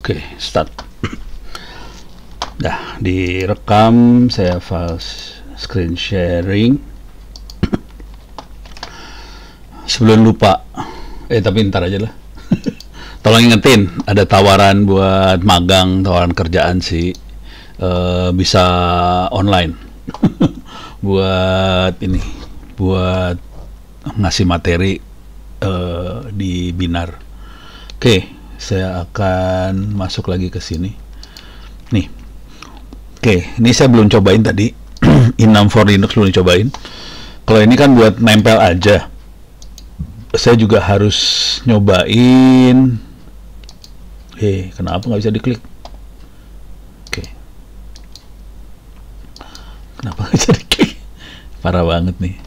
Oke, start. Dah direkam, saya file screen sharing. Sebelum lupa, tapi ntar aja lah. Tolong ingetin, ada tawaran buat magang, tawaran kerjaan sih, bisa online. buat ini, buat ngasih materi di Binar. Oke, saya akan masuk lagi ke sini. Nih, oke, ini saya belum cobain tadi. Inam for Linux belum cobain. Kalau ini kan buat nempel aja. Saya juga harus nyobain. Kenapa nggak bisa diklik? Oke, kenapa nggak bisa diklik? Parah banget nih.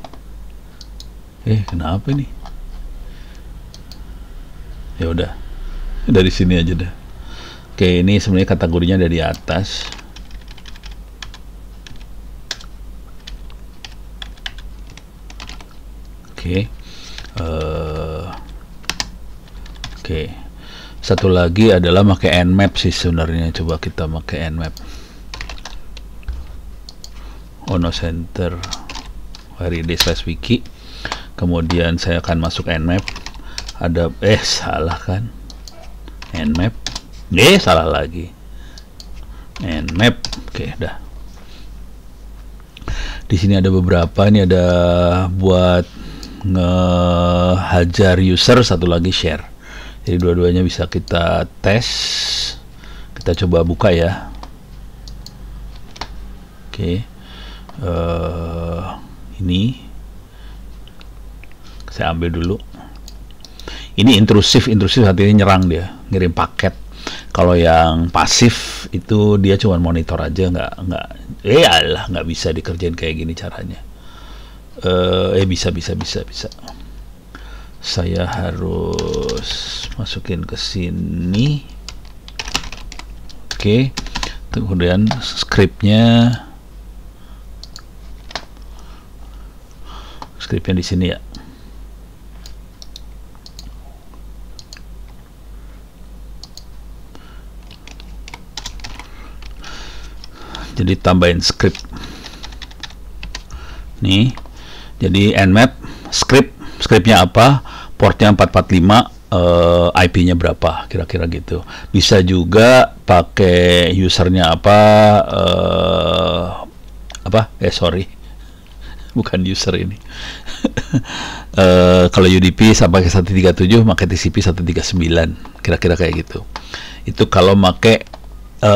Kenapa ini? Ya udah, dari sini aja dah. Oke, ini sebenarnya kategorinya ada di atas. Oke, satu lagi adalah pakai Nmap sih sebenarnya. Coba kita pakai Nmap. Ono Center /wiki. Kemudian saya akan masuk Nmap. Ada salah kan? Nmap. Salah lagi. Nmap. Oke, dah. Di sini ada beberapa. Ini ada buat ngehajar user, satu lagi share. Jadi dua-duanya bisa kita tes. Kita coba buka ya. Oke. Ini saya ambil dulu. Ini intrusif artinya nyerang, dia ngirim paket. Kalau yang pasif itu dia cuma monitor aja, nggak bisa dikerjain kayak gini caranya. Bisa. Saya harus masukin ke sini. Oke. Kemudian skripnya di sini ya. Jadi tambahin skrip nih. Jadi Nmap skripnya apa, portnya 445, IP-nya berapa, kira-kira gitu. Bisa juga pakai usernya bukan user ini. Kalau UDP sampai ke 137, pakai TCP 139, kira-kira kayak gitu. Itu kalau pakai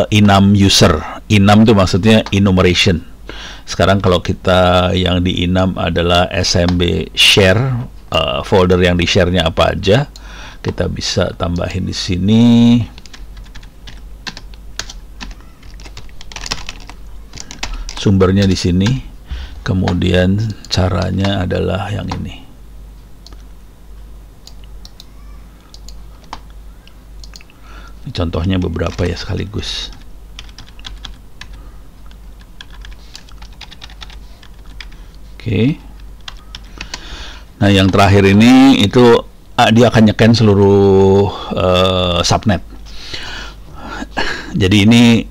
enum user. Enum itu maksudnya enumeration. Sekarang kalau kita yang di enum adalah SMB share, folder yang di share-nya apa aja, kita bisa tambahin di sini. Sumbernya di sini. Kemudian caranya adalah yang ini. Ini contohnya beberapa ya sekaligus. Oke. Nah, yang terakhir ini itu dia akan nyeken seluruh subnet. Jadi ini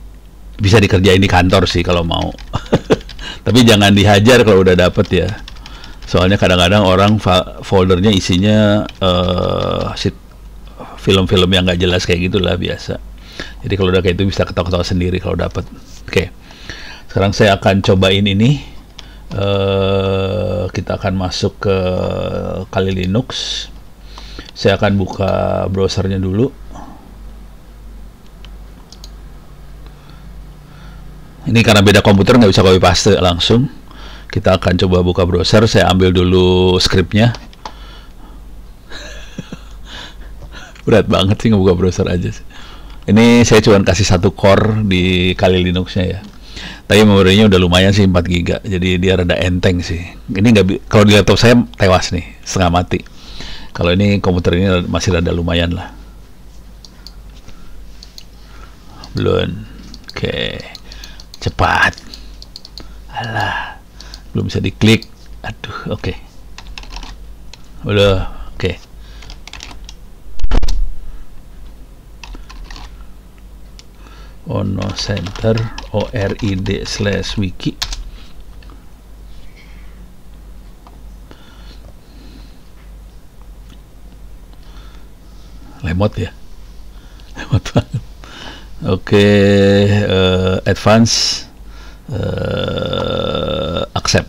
bisa dikerjain di kantor sih kalau mau. Tapi jangan dihajar kalau udah dapet ya. Soalnya kadang-kadang orang foldernya isinya film-film yang nggak jelas kayak gitulah biasa. Jadi kalau udah kayak itu bisa ketawa-ketawa sendiri kalau dapet. Oke. Sekarang saya akan cobain ini. Kita akan masuk ke Kali Linux. Saya akan buka browsernya dulu. Ini karena beda komputer nggak bisa copy paste langsung. Kita akan coba buka browser. Saya ambil dulu skripnya. Berat banget sih ngebuka browser aja sih. Ini saya cuma kasih 1 core di Kali Linuxnya ya. Tapi memorinya udah lumayan sih, 4 GB. Jadi dia rada enteng sih. Ini kalau di laptop saya tewas nih, setengah mati. Kalau ini komputer ini masih rada lumayan lah. Belum. Oke. Cepat. Alah. Belum bisa diklik. Aduh, oke. Udah, oke. Ono Center ORID/wiki. Lemot ya, lemot banget. Oke, advance, accept.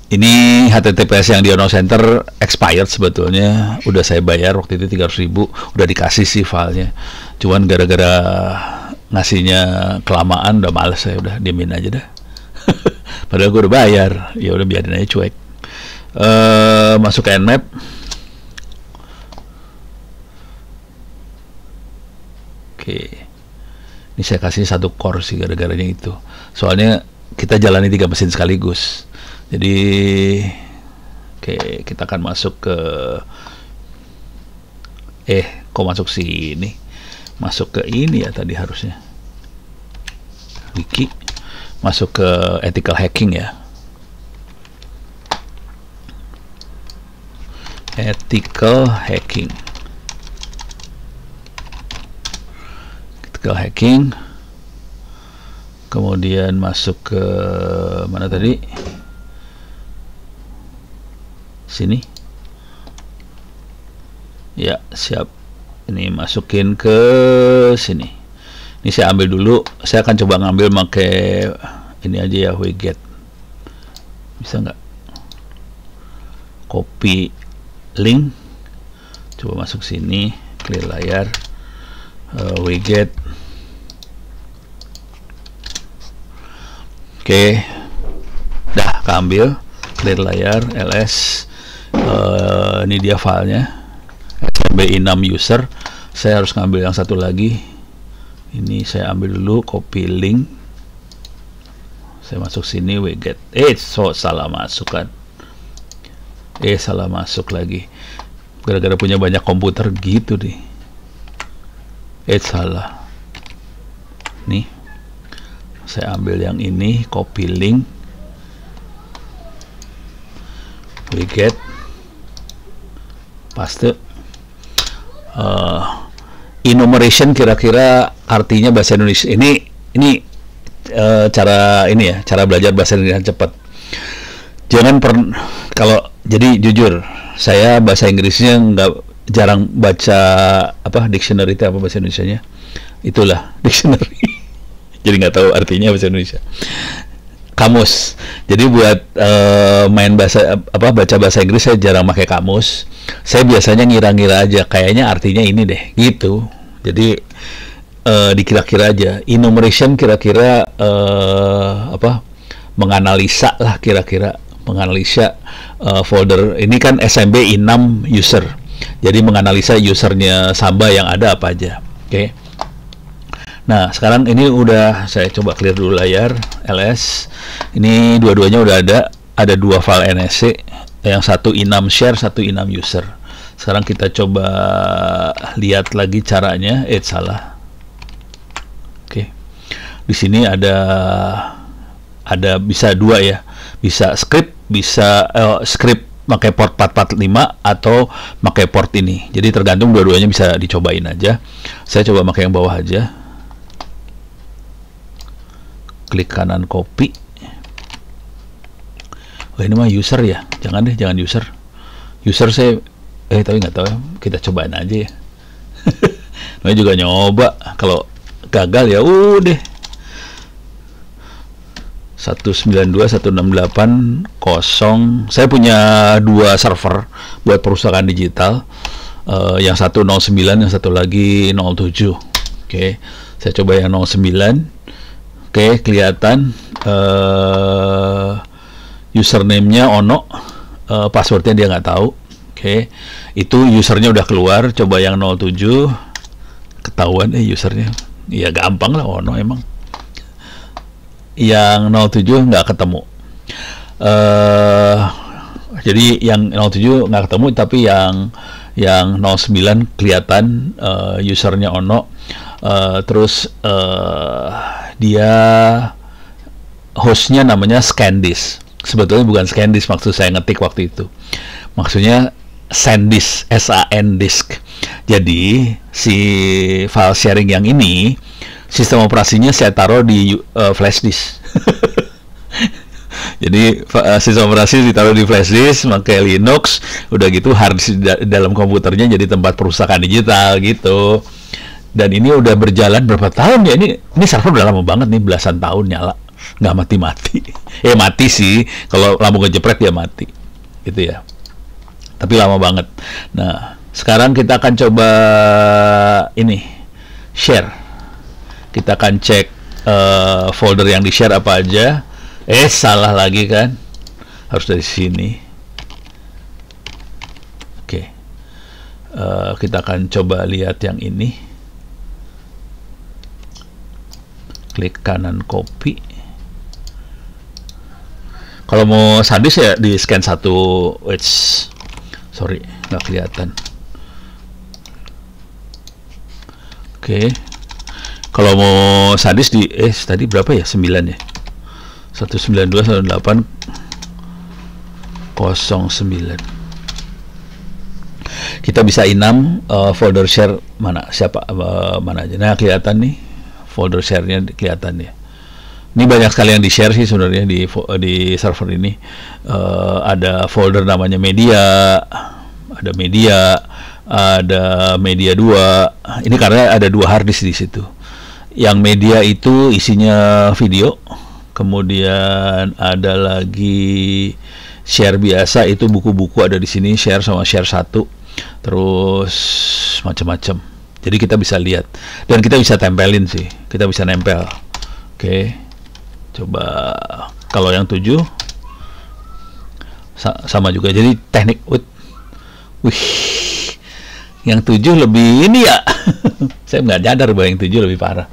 Ini HTTPS yang di Ono Center expired sebetulnya, udah saya bayar waktu itu 300.000, udah dikasih sih filenya. Cuman gara-gara ngasihnya kelamaan udah males, saya udah diemin aja dah. Padahal gue udah bayar, ya udah biarin aja cuek. Masuk ke Nmap. Oke, ini saya kasih 1 core sih gara-garanya itu. Soalnya kita jalani 3 mesin sekaligus. Jadi, oke, kita akan masuk ke kok masuk sini? Masuk ke ini ya tadi harusnya. Wiki. Masuk ke ethical hacking ya. Ethical hacking. Ethical hacking. Kemudian masuk ke mana tadi? Sini ya, siap. Ini masukin ke sini. Ini saya ambil dulu, saya akan coba ngambil pakai ini aja ya, widget. Bisa nggak? Copy link, coba masuk sini, clear layar, widget. Oke, dah keambil, clear layar, ls. Ini dia filenya, SMBI6 user. Saya harus ngambil yang satu lagi. Ini saya ambil dulu, copy link. Saya masuk sini, widget. Salah masuk kan? Salah masuk lagi. Gara-gara punya banyak komputer gitu deh. Salah. Nih, saya ambil yang ini, copy link, widget. Paste. Enumeration kira-kira artinya bahasa Indonesia. Ini cara ini ya, cara belajar bahasa Indonesia cepat. Jangan kalau jadi jujur, saya bahasa Inggrisnya jarang baca dictionary itu apa bahasa Indonesianya. Itulah dictionary. Jadi nggak tahu artinya bahasa Indonesia. Kamus. Jadi buat main baca bahasa Inggris saya jarang pakai kamus. Saya biasanya ngira-ngira aja, kayaknya artinya ini deh, gitu. Jadi dikira-kira aja. Enumeration kira-kira menganalisa lah, kira-kira menganalisa folder. Ini kan SMBI6 user. Jadi menganalisa usernya Samba yang ada apa aja. Oke. Nah, sekarang ini udah saya coba clear dulu layar, ls. Ini dua-duanya udah ada 2 file NSC, yang satu i6 share, satu i6 user. Sekarang kita coba lihat lagi caranya. Salah. Oke. Di sini ada bisa 2 ya. Bisa script, bisa script pakai port 445 atau pakai port ini. Jadi tergantung, dua-duanya bisa dicobain aja. Saya coba pakai yang bawah aja. Klik kanan copy. Ini mah user ya, jangan user. User saya tapi nggak tahu ya, kita cobain aja ya. Namanya juga nyoba, kalau gagal ya udah. 192.168.0. Saya punya 2 server buat perpustakaan digital. Yang satu 09, yang satu lagi 07. Oke, saya coba yang 09. Oke, kelihatan username-nya Ono, passwordnya dia nggak tahu. Oke, itu usernya udah keluar. Coba yang 07, ketahuan usernya. Ya gampang lah, Ono emang. Yang 07 nggak ketemu. Jadi yang 07 nggak ketemu, tapi yang 09 kelihatan usernya Ono. Terus dia hostnya namanya ScanDisk. Sebetulnya bukan ScanDisk maksud saya ngetik waktu itu. Maksudnya SanDisk, SAN disk. Jadi si file sharing yang ini sistem operasinya saya taruh di flash disk. Jadi sistem operasi ditaruh di flash disk, pakai Linux, udah gitu hard disk dalam komputernya jadi tempat perusakan digital gitu. Dan ini udah berjalan berapa tahun ya? Ini server udah lama banget nih, belasan tahun nyala, nggak mati-mati. Mati sih, kalau lambung kejepret ya mati, gitu ya. Tapi lama banget. Nah, sekarang kita akan coba ini share. Kita akan cek folder yang di share apa aja. Salah lagi kan? Harus dari sini. Oke. Kita akan coba lihat yang ini. Klik kanan copy. Kalau mau SanDisk ya di scan satu. Sorry, nggak kelihatan. Oke. Kalau mau SanDisk di tadi berapa ya? 9 ya. 192.168.09. Kita bisa inam folder share mana aja. Nah, kelihatan nih folder share-nya kelihatan ya. Ini banyak sekali yang di-share sih sebenarnya di server ini. Ada folder namanya media, ada media 2. Ini karena ada 2 hard disk di situ. Yang media itu isinya video, kemudian ada lagi share biasa, itu buku-buku ada di sini, share sama share 1, terus macam-macam. Jadi kita bisa lihat dan kita bisa tempelin sih, kita bisa nempel. Oke, coba kalau yang 7 sama juga. Jadi teknik yang 7 lebih ini ya. Saya nggak nyadar bahwa yang 7 lebih parah.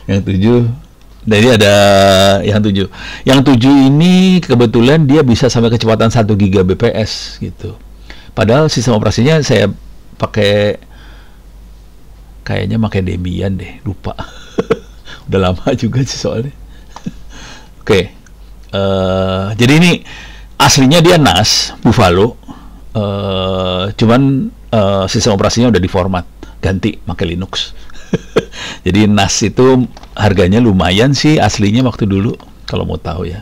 Yang 7, jadi ada yang 7. Yang 7 ini kebetulan dia bisa sampai kecepatan 1 Gbps gitu. Padahal sistem operasinya saya kayaknya pakai Debian deh, lupa. Udah lama juga sih soalnya. Oke. Jadi ini aslinya dia NAS Buffalo, cuman sistem operasinya udah diformat, ganti pakai Linux. Jadi NAS itu harganya lumayan sih aslinya waktu dulu, kalau mau tahu ya.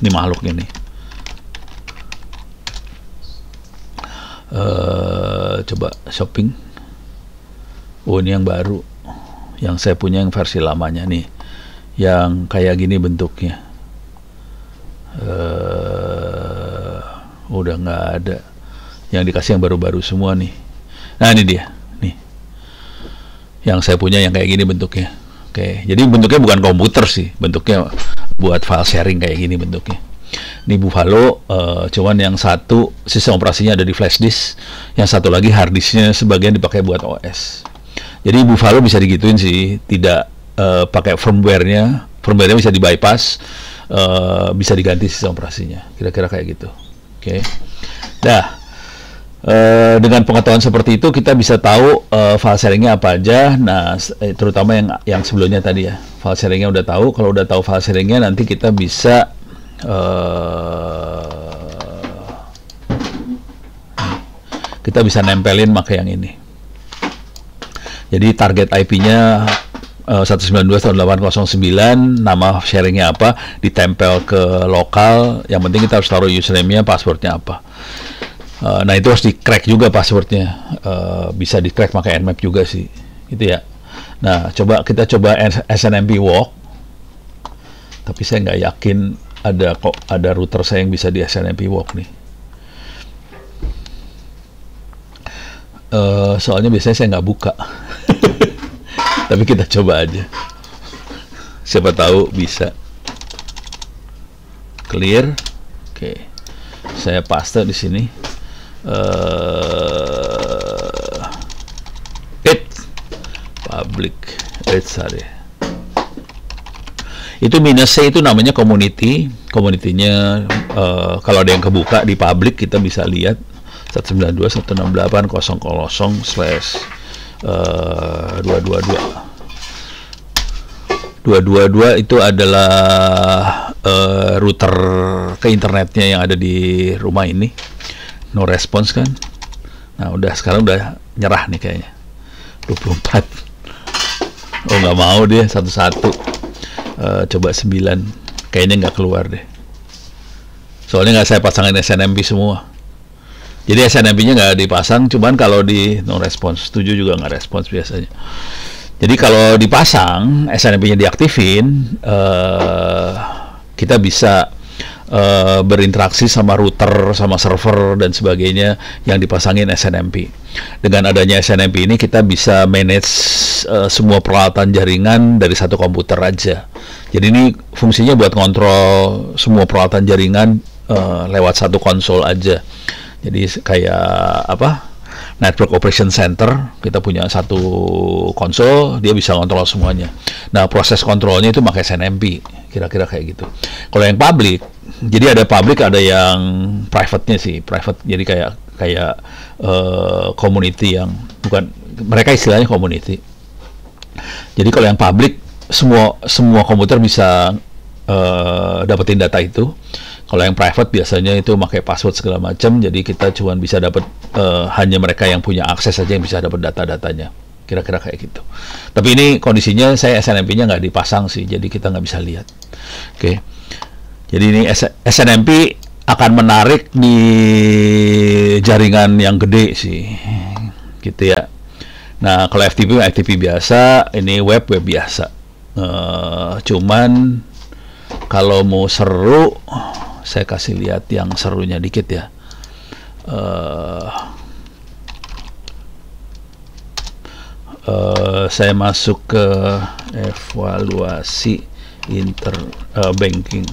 Ini makhluknya nih. Coba shopping. Ini yang baru. Yang saya punya yang versi lamanya nih, yang kayak gini bentuknya. Udah nggak ada. Yang dikasih yang baru-baru semua nih. Nah, ini dia. Nih. Yang saya punya yang kayak gini bentuknya. Oke, jadi bentuknya bukan komputer sih. Bentuknya buat file sharing kayak gini bentuknya. Ini Buffalo, cuman yang satu sistem operasinya ada di flash disk, yang satu lagi hard disknya sebagian dipakai buat OS. Jadi Buffalo bisa digituin sih, tidak pakai firmware-nya bisa di bypass, bisa diganti sistem operasinya, kira-kira kayak gitu. Oke. Nah, dengan pengetahuan seperti itu kita bisa tahu file sharingnya apa aja. Nah, terutama yang sebelumnya tadi ya, file sharingnya udah tahu. Kalau udah tahu file sharingnya, nanti kita bisa nempelin pakai yang ini. Jadi target IP-nya 192.168.09, nama sharingnya apa, ditempel ke lokal. Yang penting kita harus taruh username-nya, passwordnya apa. Nah, itu harus di-crack juga passwordnya. Bisa di-crack pakai Nmap juga sih, gitu ya. Nah, kita coba SNMP walk. Tapi saya nggak yakin ada router saya yang bisa di SNMP walk nih. Soalnya biasanya saya nggak buka. Tapi kita coba aja. Siapa tahu bisa. Clear. Oke. Saya paste di sini. Public. Sorry. Itu minus C itu namanya community. Community-nya kalau ada yang kebuka di public kita bisa lihat 192.168.0/222 itu adalah router ke internetnya yang ada di rumah ini. no response kan. Nah udah, sekarang udah nyerah nih kayaknya. 24. Oh nggak mau dia, satu-satu. Coba 9, kayaknya nggak keluar deh. Soalnya nggak saya pasangin SNMP semua. Jadi SNMP-nya nggak dipasang, cuman kalau di no response, 7 juga nggak respons biasanya. Jadi kalau dipasang, SNMP-nya diaktifin, kita bisa berinteraksi sama router, sama server dan sebagainya yang dipasangin SNMP. Dengan adanya SNMP ini kita bisa manage semua peralatan jaringan dari satu komputer aja. Jadi ini fungsinya buat kontrol semua peralatan jaringan lewat satu konsol aja. Jadi kayak apa? Network Operation Center, kita punya satu konsol, dia bisa kontrol semuanya. Nah, proses kontrolnya itu pakai SNMP, kira-kira kayak gitu. Kalau yang public, jadi ada public, ada yang private-nya sih, private. Jadi kayak community yang bukan, mereka istilahnya community. Jadi kalau yang public, semua komputer bisa dapetin data itu. Kalau yang private biasanya itu pakai password segala macam, jadi kita cuma bisa dapat hanya mereka yang punya akses saja yang bisa dapat data-datanya. Kira-kira kayak gitu. Tapi ini kondisinya saya SNMP-nya nggak dipasang sih, jadi kita nggak bisa lihat. Oke. Jadi ini SNMP akan menarik di jaringan yang gede sih, gitu ya. Nah kalau FTP biasa, ini web biasa. Cuman kalau mau seru, saya kasih lihat yang serunya dikit ya. Saya masuk ke evaluasi banking.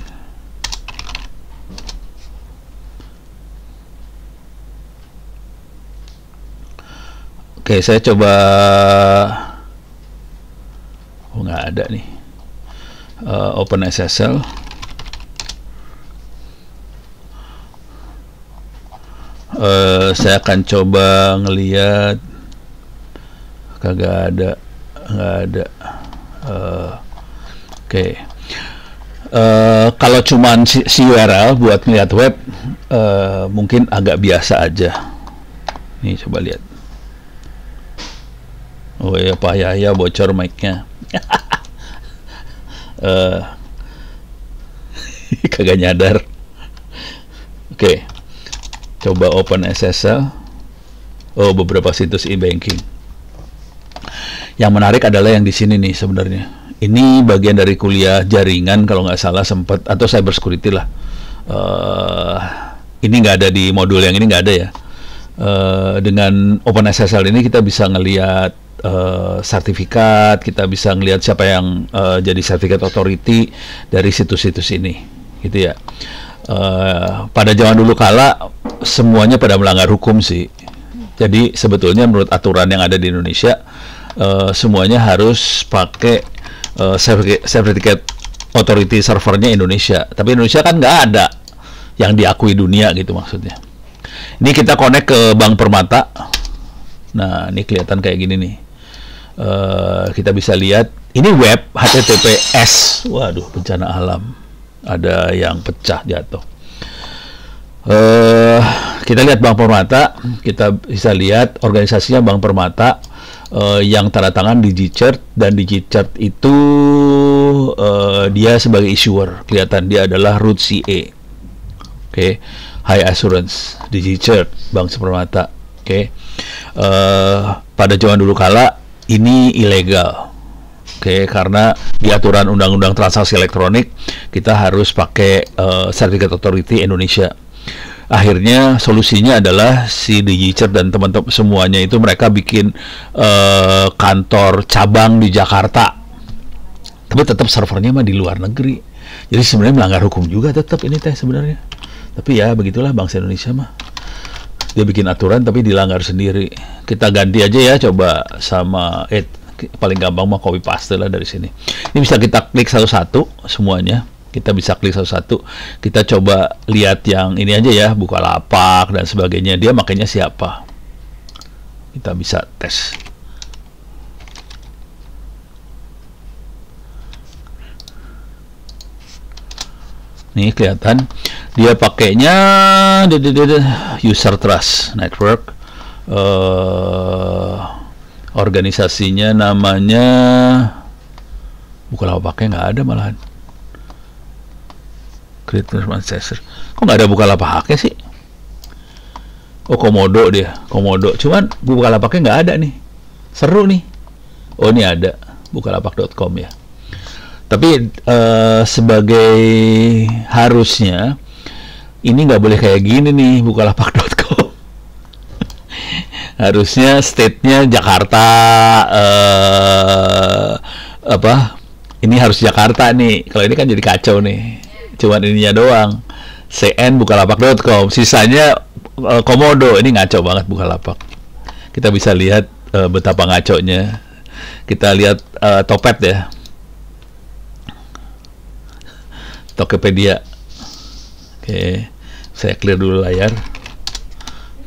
Oke, saya coba. Oh, nggak ada nih. Open SSL. Saya akan coba ngeliat, kagak ada, nggak ada. Oke. Kalau cuman si URL buat ngeliat web, mungkin agak biasa aja. Nih coba lihat. Oh ya, Pak Yahya bocor mic-nya. Kagak nyadar. Oke. Coba open SSL. Oh, beberapa situs e-banking. Yang menarik adalah yang di sini nih sebenarnya. Ini bagian dari kuliah jaringan kalau nggak salah sempat, atau cyber security lah. Ini nggak ada di modul yang ini, nggak ada ya. Dengan open SSL ini kita bisa ngelihat sertifikat, kita bisa ngelihat siapa yang jadi certificate authority dari situs-situs ini, gitu ya. Pada zaman dulu kala semuanya pada melanggar hukum sih. Jadi sebetulnya menurut aturan yang ada di Indonesia, semuanya harus pakai certificate authority servernya Indonesia. Tapi Indonesia kan nggak ada yang diakui dunia gitu maksudnya. Ini kita connect ke Bank Permata. Nah ini kelihatan kayak gini nih. Kita bisa lihat ini web HTTPS. Waduh, bencana alam. Ada yang pecah jatuh. Kita lihat Bank Permata, kita bisa lihat organisasinya Bank Permata yang tanda tangan DigiCert, dan DigiCert itu dia sebagai issuer, kelihatan dia adalah root CA. Oke, High Assurance DigiCert Bank Permata. Oke. Pada zaman dulu kala ini ilegal. Oke, karena di aturan Undang-Undang Transaksi Elektronik kita harus pakai Certificate Authority Indonesia. Akhirnya solusinya adalah si DigiCert dan teman-teman semuanya itu mereka bikin kantor cabang di Jakarta. Tapi tetap servernya mah di luar negeri. Jadi sebenarnya melanggar hukum juga tetap ini teh sebenarnya. Tapi ya begitulah bangsa Indonesia mah. Dia bikin aturan tapi dilanggar sendiri. Kita ganti aja ya, coba sama paling gampang mah copy paste lah dari sini. Ini bisa kita klik satu-satu semuanya. Kita bisa klik satu-satu. Kita coba lihat yang ini aja ya, Bukalapak dan sebagainya. Dia makanya siapa? Kita bisa tes. Nih kelihatan. Dia pakainya User Trust Network. Organisasinya namanya Bukalapaknya nggak ada malahan. Creator Manchester. Kok nggak ada Bukalapaknya sih? Oh, Komodo dia. Komodo. Cuman Bukalapaknya nggak ada nih. Seru nih. Oh, ini ada. Bukalapak.com ya. Tapi sebagai harusnya ini nggak boleh kayak gini nih Bukalapak.com. Harusnya state-nya Jakarta, ini harus Jakarta nih. Kalau ini kan jadi kacau nih. Cuman ininya doang. CN Bukalapak.com. Sisanya Komodo. Ini ngaco banget Bukalapak. Kita bisa lihat betapa ngaconya. Kita lihat Topet ya. Tokopedia. Oke. Saya clear dulu layar.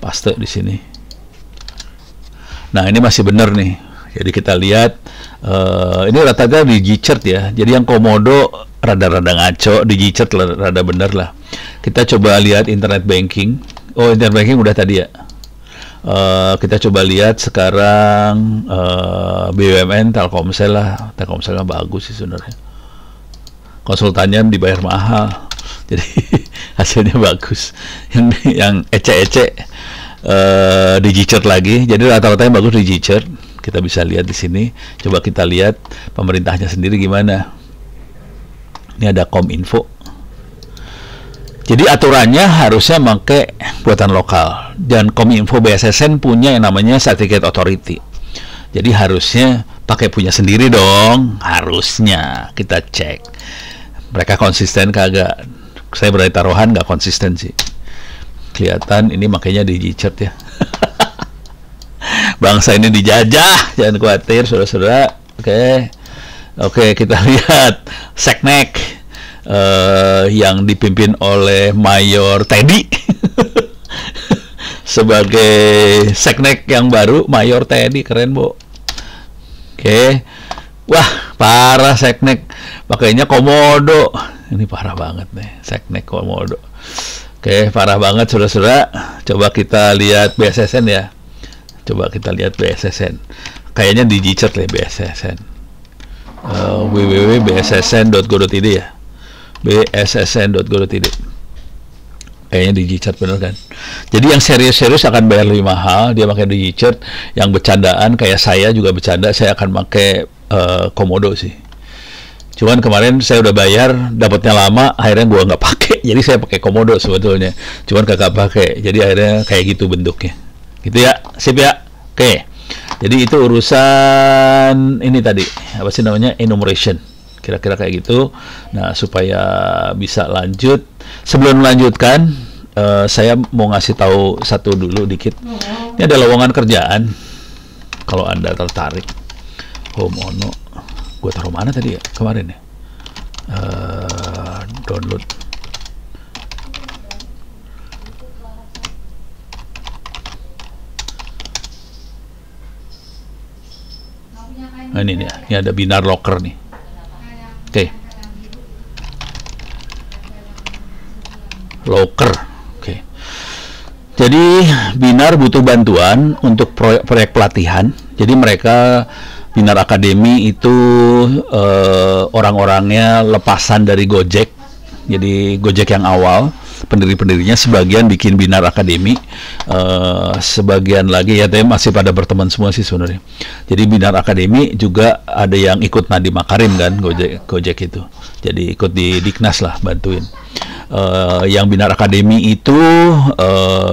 Paste di sini. Nah, ini masih benar nih. Jadi kita lihat ini rata-rata di Gchart ya. Jadi yang Komodo rada-rada ngaco, di Gchart rada bener lah. Kita coba lihat internet banking. Oh, internet banking udah tadi ya. Kita coba lihat sekarang BUMN, Telkomsel lah. Telkomsel kan bagus sih sebenarnya. Konsultannya dibayar mahal. Jadi hasilnya bagus. Yang ece-ece di Gchart lagi. Jadi rata-rata yang bagus di Gchart. Kita bisa lihat di sini. Coba kita lihat pemerintahnya sendiri gimana. Ini ada Kominfo. Jadi aturannya harusnya pakai buatan lokal. Dan Kominfo BSSN punya yang namanya Certificate Authority. Jadi harusnya pakai punya sendiri dong. Harusnya kita cek. Mereka konsisten kagak? Saya berani taruhan nggak konsisten sih. Kelihatan ini makanya di Gchart ya. Bangsa ini dijajah, jangan khawatir saudara-saudara. Oke, kita lihat Seknek yang dipimpin oleh Mayor Teddy. Sebagai Seknek yang baru, Mayor Teddy keren, Bu. Oke. Wah, parah Seknek. Pakainya Komodo. Ini parah banget nih, Seknek Komodo. Oke, parah banget saudara-saudara. Coba kita lihat BSSN ya. Coba kita lihat BSSN. Kayaknya di Gchart ya BSSN. www.bssn.go.id ya. bssn.go.id. Kayaknya di Gchart bener kan. Jadi yang serius-serius akan bayar lebih mahal. Dia pakai di Gchart. Yang bercandaan kayak saya juga bercanda. Saya akan pakai Komodo sih. Cuman kemarin saya udah bayar, dapatnya lama, akhirnya gua nggak pakai. Jadi saya pakai Komodo sebetulnya. Cuman kagak pakai. Jadi akhirnya kayak gitu bentuknya. Gitu ya, sip ya. Oke. Jadi itu urusan ini tadi, apa sih namanya, enumeration. Kira-kira kayak gitu. Nah, supaya bisa lanjut. Sebelum melanjutkan, saya mau ngasih tahu satu dulu dikit. Ini ada lowongan kerjaan. Kalau Anda tertarik. Home Ono. Gue taruh mana tadi ya? Kemarin ya. Download. Nah, ini nih, ini ada Binar Locker nih. Oke. Locker. Oke. Jadi Binar butuh bantuan untuk proyek pelatihan. Jadi mereka Binar Academy itu orang-orangnya lepasan dari Gojek. Jadi Gojek yang awal, pendiri-pendirinya sebagian bikin Binar Academy, sebagian lagi ya masih pada berteman semua sih sebenarnya. Jadi Binar Academy juga ada yang ikut Nadiem Makarim kan, Gojek itu. Jadi ikut di Diknas lah bantuin. Yang Binar Academy itu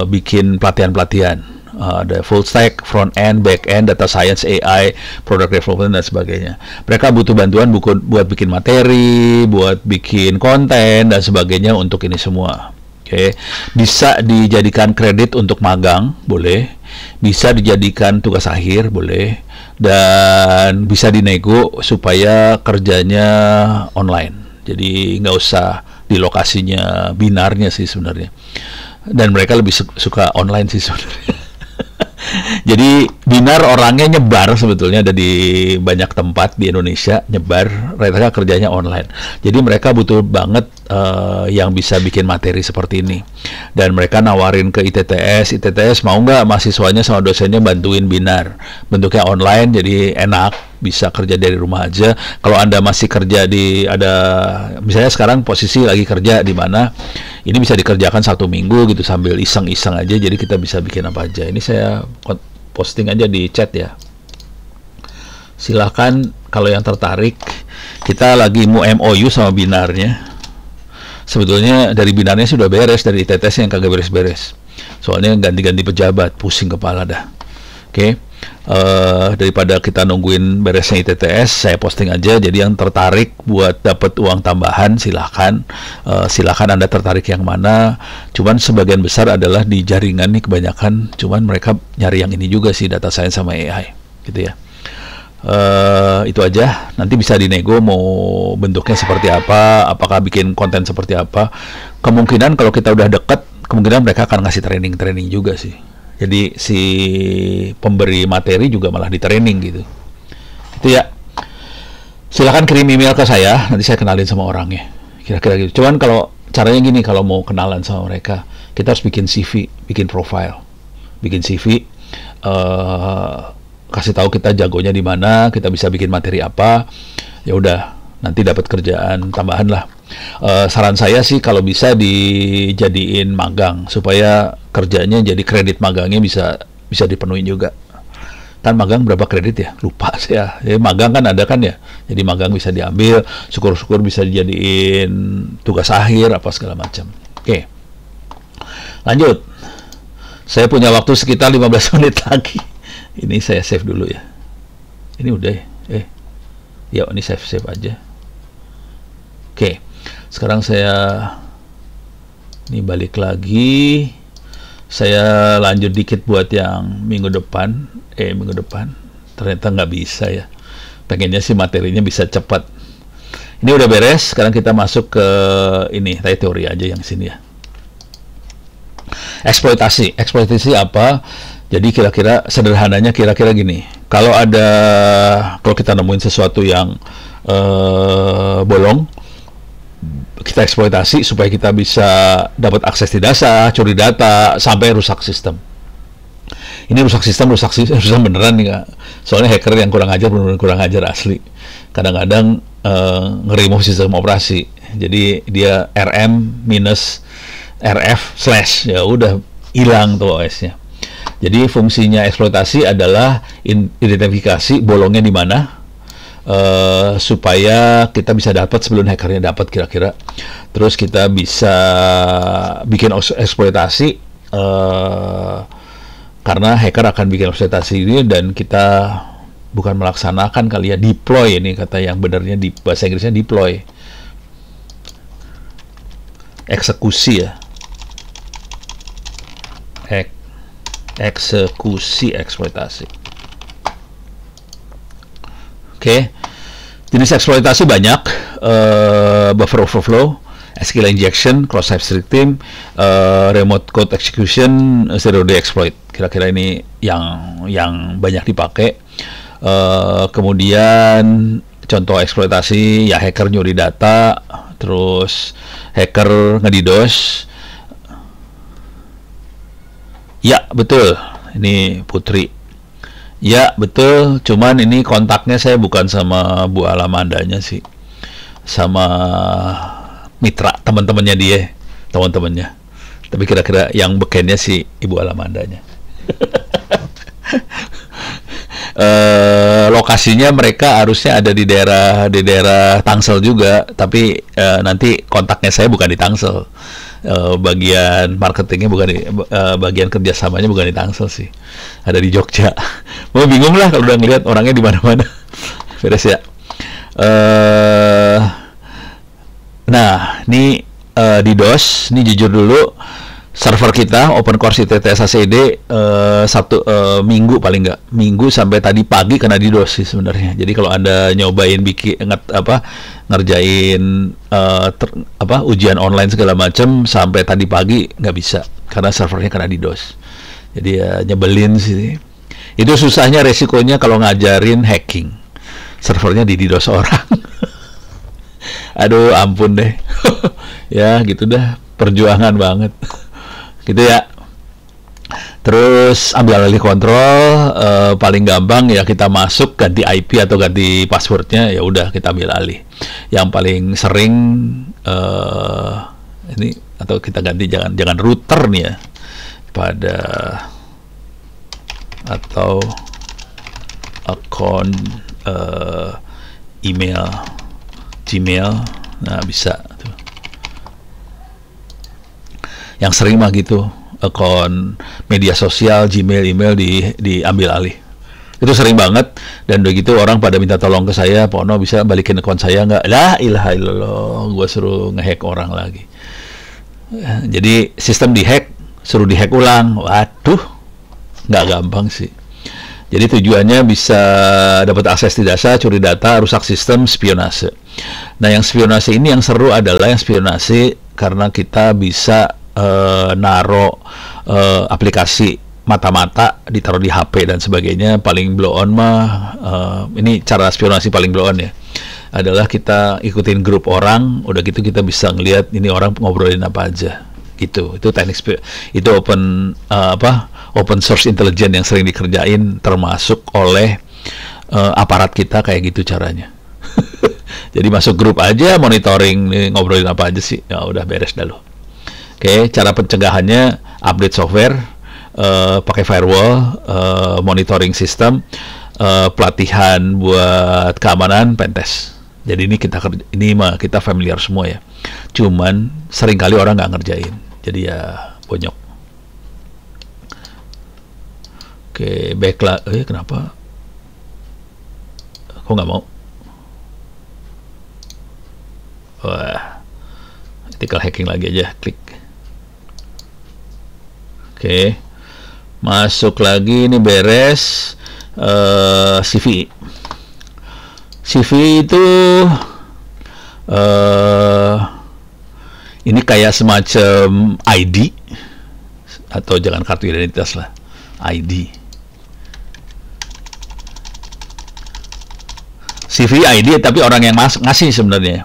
bikin pelatihan-pelatihan. Ada full stack, front end, back end, data science, AI, product development dan sebagainya. Mereka butuh bantuan buat bikin materi, buat bikin konten dan sebagainya untuk ini semua. Oke. Bisa dijadikan kredit untuk magang, boleh. Bisa dijadikan tugas akhir, boleh. Dan bisa dinego supaya kerjanya online. Jadi nggak usah di lokasinya binarnya sih sebenarnya. Dan mereka lebih suka online sih sebenarnya. Jadi Binar orangnya nyebar, sebetulnya ada di banyak tempat di Indonesia, nyebar, mereka kerjanya online. Jadi mereka butuh banget yang bisa bikin materi seperti ini. Dan mereka nawarin ke ITTS mau nggak mahasiswanya sama dosennya bantuin Binar. Bentuknya online, jadi enak, bisa kerja dari rumah aja. Kalau Anda masih kerja misalnya sekarang posisi lagi kerja di mana, ini bisa dikerjakan 1 minggu gitu sambil iseng-iseng aja, jadi kita bisa bikin apa aja. Ini saya posting aja di chat ya. Silahkan kalau yang tertarik. Kita lagi mau MOU sama Binarnya. Sebetulnya dari Binarnya sudah beres, dari ITTS yang kagak beres-beres. Soalnya ganti-ganti pejabat, pusing kepala dah. Oke. Daripada kita nungguin beresnya ITTS, saya posting aja. Jadi yang tertarik buat dapat uang tambahan, silahkan Anda tertarik yang mana. Cuman sebagian besar adalah di jaringan nih kebanyakan, cuman mereka nyari yang ini juga sih, data science sama AI gitu ya. Itu aja. Nanti bisa dinego mau bentuknya seperti apa, apakah bikin konten seperti apa. Kemungkinan kalau kita udah deket, kemungkinan mereka akan ngasih training juga sih. Jadi si pemberi materi juga malah di training gitu. Itu ya. Silakan kirim email ke saya, nanti saya kenalin sama orangnya. Kira-kira gitu. Cuman kalau caranya gini, kalau mau kenalan sama mereka, kita harus bikin CV, bikin profile. Bikin CV, kasih tahu kita jagonya di mana, kita bisa bikin materi apa. Ya udah, nanti dapat kerjaan tambahan lah. Saran saya sih kalau bisa dijadiin magang supaya kerjanya jadi kredit magangnya bisa dipenuhi juga. Kan magang berapa kredit ya? Lupa saya. Ya, magang kan ada kan ya. Jadi magang bisa diambil, syukur-syukur bisa dijadiin tugas akhir apa segala macam. Oke. Lanjut. Saya punya waktu sekitar 15 menit lagi. Ini saya save dulu ya. Ini udah ya. Ya ini save aja. Oke. Sekarang saya ini balik lagi. Saya lanjut dikit buat yang minggu depan. Ternyata nggak bisa ya. Pengennya sih materinya bisa cepat. Ini udah beres. Sekarang kita masuk ke ini, teori aja yang sini ya. Eksploitasi apa? Jadi kira-kira sederhananya kira-kira gini. Kalau kita nemuin sesuatu yang bolong, kita eksploitasi supaya kita bisa dapat akses di data, curi data, sampai rusak sistem. Ini rusak sistem beneran nih Kak. Soalnya hacker yang kurang ajar asli. Kadang-kadang nge-remove sistem operasi. Jadi dia RM minus RF / ya udah hilang tuh OS-nya. Jadi fungsinya eksploitasi adalah identifikasi bolongnya di mana. Supaya kita bisa dapat sebelum hackernya dapat kira-kira. Terus kita bisa bikin eksploitasi karena hacker akan bikin eksploitasi ini dan kita bukan melaksanakan kali ya, deploy ini kata yang benarnya di bahasa Inggrisnya deploy. Eksekusi ya. Eksekusi eksploitasi. Oke. Jenis eksploitasi banyak, buffer overflow, SQL injection, cross-site scripting, remote code execution, zero day exploit. Kira-kira ini yang banyak dipakai. Kemudian contoh eksploitasi ya hacker nyuri data, terus hacker nge-DDoS. Ya betul, ini Putri. Ya betul, cuman ini kontaknya saya bukan sama Bu Alamandanya sih, sama mitra teman-temannya dia, teman-temannya. Tapi kira-kira yang bekennya si Ibu Alamandanya. Lokasinya mereka harusnya ada di daerah Tangsel juga, tapi nanti kontaknya saya bukan di Tangsel. Bagian marketingnya bukan bagian kerjasamanya bukan di Tangsel sih, ada di Jogja. Mau bingung lah kalau udah ngeliat orangnya di mana-mana. Beres ya. Nah, ini DDoS, ini jujur dulu. Server kita OpenCourse ITTS ACD minggu paling nggak, minggu sampai tadi pagi kena DDoS sih sebenarnya. Jadi kalau Anda nyobain ngerjain ujian online segala macam sampai tadi pagi nggak bisa karena servernya kena DDoS. Jadi ya nyebelin sih. Itu susahnya, resikonya kalau ngajarin hacking. Servernya di DDoS orang. Aduh, ampun deh. Ya, gitu dah. Perjuangan banget. Gitu ya. Terus ambil alih kontrol, paling gampang ya kita masuk, ganti IP atau ganti passwordnya, ya udah kita ambil alih. Yang paling sering ini, atau kita ganti, jangan router nih ya, pada atau akun email Gmail. Nah, bisa tuh. Yang sering mah gitu, akun media sosial, Gmail, email diambil alih. Itu sering banget, dan begitu orang pada minta tolong ke saya, Pono bisa balikin akun saya nggak? La ilaha illallah, gue suruh ngehack orang lagi. Jadi sistem dihack, suruh dihack ulang. Waduh, nggak gampang sih. Jadi tujuannya bisa dapat akses di data, curi data, rusak sistem, spionase. Nah, yang spionase ini yang seru adalah yang spionase karena kita bisa naro aplikasi mata-mata, ditaruh di HP dan sebagainya. Paling blow on mah ini cara spionasi paling blow on ya, adalah kita ikutin grup orang, udah gitu kita bisa ngelihat ini orang ngobrolin apa aja. Itu teknik itu open source intelligence yang sering dikerjain termasuk oleh aparat kita, kayak gitu caranya. Jadi masuk grup aja, monitoring ngobrolin apa aja sih, ya udah beres dah lo. Oke, cara pencegahannya update software, pakai firewall, monitoring sistem, pelatihan buat keamanan, pentest. Jadi ini kita familiar semua ya. Cuman seringkali orang nggak ngerjain. Jadi ya bonyok. Oke, baiklah. Kenapa? Kok nggak mau? Wah, ethical hacking lagi aja, klik. Oke, masuk lagi, ini beres. CV itu ini kayak semacam ID, atau jangan kartu identitas lah, ID. CV ID tapi orang yang ngasih sebenarnya.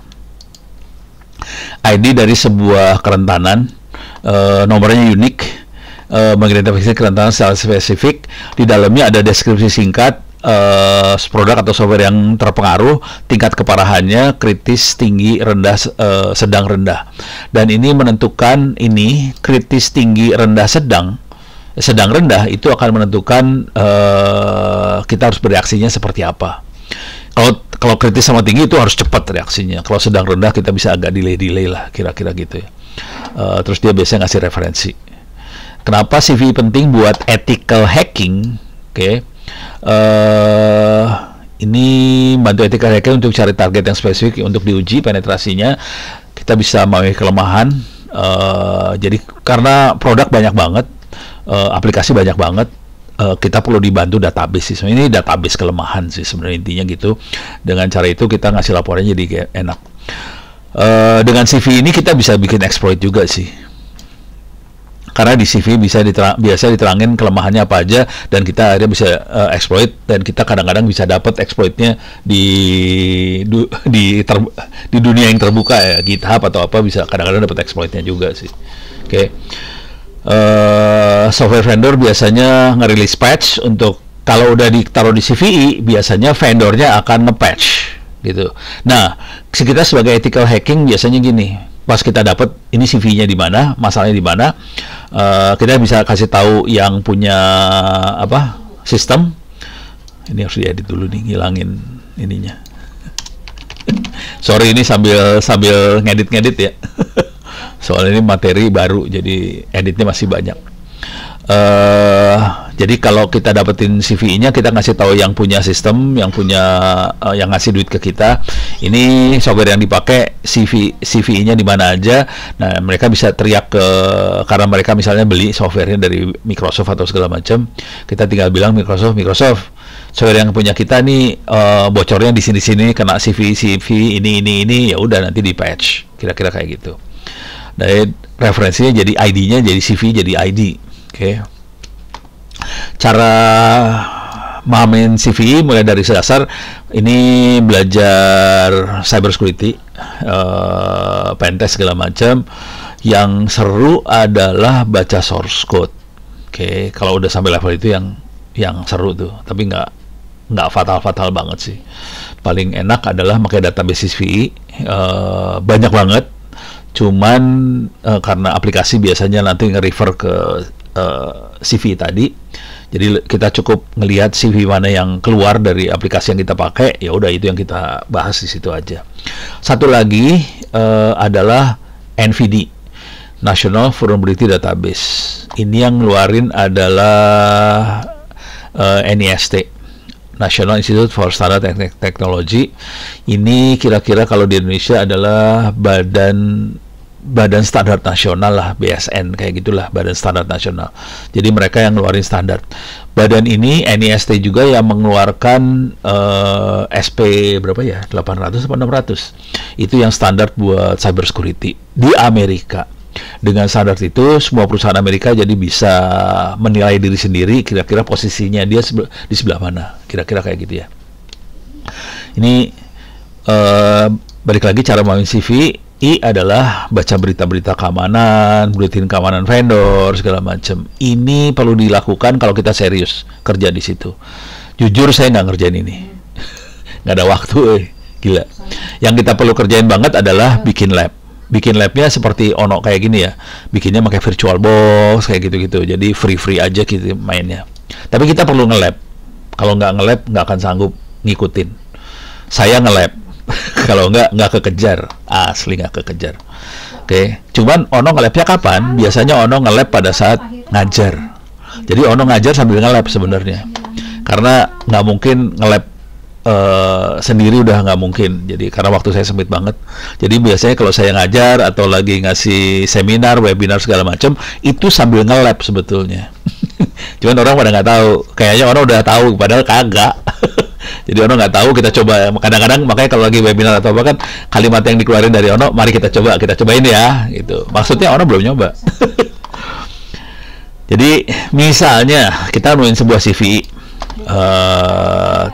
ID dari sebuah kerentanan, nomornya unik, mengidentifikasi kerentanan secara spesifik. Di dalamnya ada deskripsi singkat, produk atau software yang terpengaruh, tingkat keparahannya, kritis, tinggi, rendah, sedang, rendah. Dan ini menentukan, ini kritis, tinggi, rendah, sedang, rendah, itu akan menentukan kita harus bereaksinya seperti apa. Kalau kritis sama tinggi itu harus cepat reaksinya. Kalau sedang, rendah kita bisa agak delay lah, kira-kira gitu ya. Terus dia biasanya ngasih referensi. Kenapa CV penting buat ethical hacking? Oke. Ini bantu ethical hacking untuk cari target yang spesifik untuk diuji penetrasinya. Kita bisa memahami kelemahan. Jadi karena produk banyak banget, aplikasi banyak banget, kita perlu dibantu database sih. Ini database kelemahan sih sebenarnya, intinya gitu. Dengan cara itu kita ngasih laporannya jadi kayak enak. Dengan CV ini kita bisa bikin exploit juga sih. Karena di CV biasa diterangin kelemahannya apa aja, dan kita akhirnya bisa exploit, dan kita kadang-kadang bisa dapat exploitnya di dunia yang terbuka ya, GitHub atau apa, bisa kadang-kadang dapat exploitnya juga sih. Oke. Software vendor biasanya ngerilis patch untuk, kalau udah ditaruh di CVE biasanya vendornya akan nge-patch gitu. Nah, kita sebagai ethical hacking biasanya gini, pas kita dapat ini CV-nya di mana, masalahnya di mana, kita bisa kasih tahu yang punya sistem. Ini harus diedit dulu nih, ngilangin ininya. Sorry, ini sambil ngedit ya. Soalnya ini materi baru, jadi editnya masih banyak. Jadi kalau kita dapetin CV-nya, kita ngasih tahu yang punya sistem, yang ngasih duit ke kita. Ini software yang dipakai, CV-nya di mana aja. Nah, mereka bisa teriak karena mereka misalnya beli softwarenya dari Microsoft atau segala macam. Kita tinggal bilang Microsoft, software yang punya kita nih bocornya di sini kena CV ini, ya udah nanti di patch. Kira-kira kayak gitu. Dan referensinya jadi ID-nya jadi CV jadi ID. Oke. Cara memahamin CVE mulai dari dasar, ini belajar cyber security, pentest segala macam. Yang seru adalah baca source code. Oke, kalau udah sampai level itu yang seru tuh, tapi nggak fatal banget sih. Paling enak adalah pakai database CVE, banyak banget. Cuman karena aplikasi biasanya nanti nge-refer ke CV tadi, jadi kita cukup ngelihat CV mana yang keluar dari aplikasi yang kita pakai, ya udah itu yang kita bahas di situ aja. Satu lagi adalah NVD, National Vulnerability Database. Ini yang ngeluarin adalah NIST, National Institute for Standard and Technology. Ini kira-kira kalau di Indonesia adalah Badan Standar Nasional lah, BSN kayak gitulah, Badan Standar Nasional. Jadi mereka yang ngeluarin standar. Badan ini NIST juga yang mengeluarkan SP berapa ya? 800 atau 600. Itu yang standar buat cyber security di Amerika. Dengan standar itu semua perusahaan Amerika jadi bisa menilai diri sendiri kira-kira posisinya dia di sebelah mana. Kira-kira kayak gitu ya. Ini balik lagi cara memahami CV. Adalah baca berita-berita keamanan, buletin keamanan vendor, segala macam. Ini perlu dilakukan kalau kita serius kerja di situ. Jujur saya nggak ngerjain ini, nggak ada waktu, gila. Yang kita perlu kerjain banget adalah bikin lab. Bikin labnya seperti Ono kayak gini ya, bikinnya pakai virtual box kayak gitu-gitu. Jadi free aja gitu mainnya. Tapi kita perlu nge-lab. Kalau nggak nge-lab nggak akan sanggup ngikutin. Saya nge-lab. Kalau nggak kekejar, asli nggak kekejar. Oke. Cuman Ono nge-labnya kapan? Biasanya Ono nge-lab pada saat ngajar. Jadi Ono ngajar sambil nge-lab sebenarnya, karena nggak mungkin nge-lab sendiri, udah nggak mungkin. Jadi karena waktu saya sempit banget. Jadi biasanya kalau saya ngajar atau lagi ngasih seminar, webinar segala macam, itu sambil nge-lab sebetulnya. Cuman orang pada nggak tahu. Kayaknya orang udah tahu, padahal kagak. Jadi Ono nggak tahu, kita coba. Kadang-kadang makanya kalau lagi webinar atau apa kan, kalimat yang dikeluarin dari Ono, mari kita cobain ya, gitu. Maksudnya Ono belum nyoba. Jadi misalnya kita nemuin sebuah CV,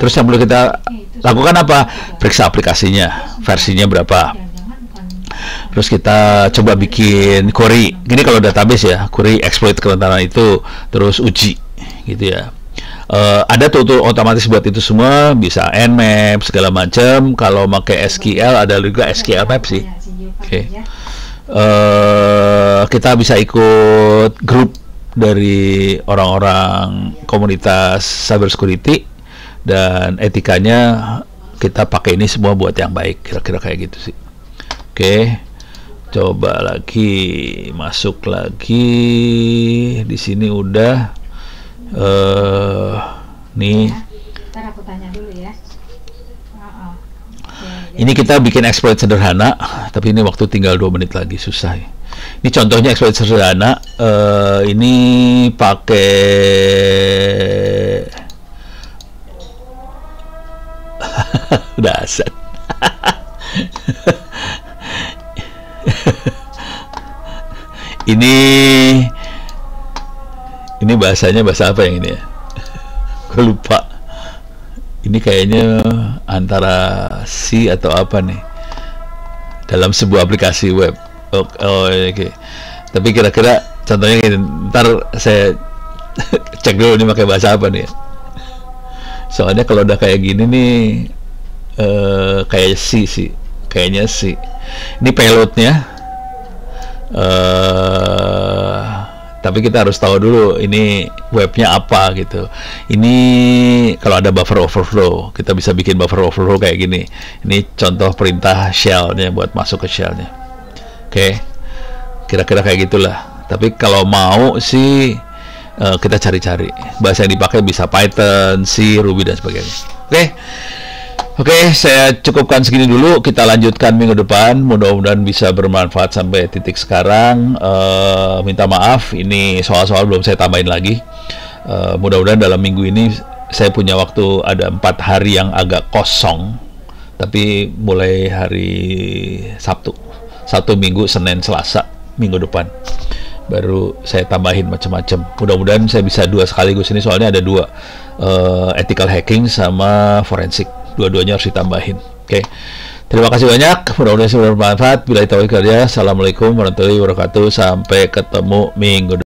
terus yang perlu kita lakukan apa? Periksa aplikasinya, versinya berapa. Terus kita coba bikin query. Gini kalau database ya, query exploit kerentanan itu, terus uji, gitu ya. Ada tool otomatis buat itu semua, bisa Nmap segala macam. Kalau pakai SQL ada juga SQL Map sih. Oke. Kita bisa ikut grup dari orang-orang komunitas cyber security, dan etikanya kita pakai ini semua buat yang baik, kira-kira kayak gitu sih. Oke. Coba lagi masuk lagi di sini udah. Nih. Ntar aku tanya dulu ya. Ini kita bikin exploit sederhana, tapi ini waktu tinggal 2 menit lagi, susah ya. Ini contohnya exploit sederhana. Ini pakai dasar. Ini bahasanya bahasa apa yang ini ya? Gue lupa. Ini kayaknya antara C atau apa nih, dalam sebuah aplikasi web. Oke. Tapi kira-kira contohnya gini. Ntar saya cek dulu ini pakai bahasa apa nih ya. Soalnya kalau udah kayak gini nih, kayak C sih. Kayaknya C. Ini payloadnya. Tapi kita harus tahu dulu ini webnya apa gitu. Ini kalau ada buffer overflow, kita bisa bikin buffer overflow kayak gini. Ini contoh perintah shell-nya buat masuk ke shell-nya. Oke. Kira-kira kayak gitulah. Tapi kalau mau sih kita cari-cari. Bahasa yang dipakai bisa Python, C, Ruby dan sebagainya. Oke, saya cukupkan segini dulu. Kita lanjutkan minggu depan. Mudah-mudahan bisa bermanfaat sampai titik sekarang. Minta maaf, ini soal-soal belum saya tambahin lagi. Mudah-mudahan dalam minggu ini saya punya waktu ada 4 hari yang agak kosong. Tapi mulai hari Sabtu, Minggu, Senin, Selasa, minggu depan. baru saya tambahin macam-macam. Mudah-mudahan saya bisa 2 sekaligus ini, soalnya ada 2, ethical hacking sama forensik, dua-duanya harus ditambahin. Oke. Terima kasih banyak, mudah-mudahan bermanfaat. Bila itu ya, assalamualaikum warahmatullahi wabarakatuh, sampai ketemu minggu depan.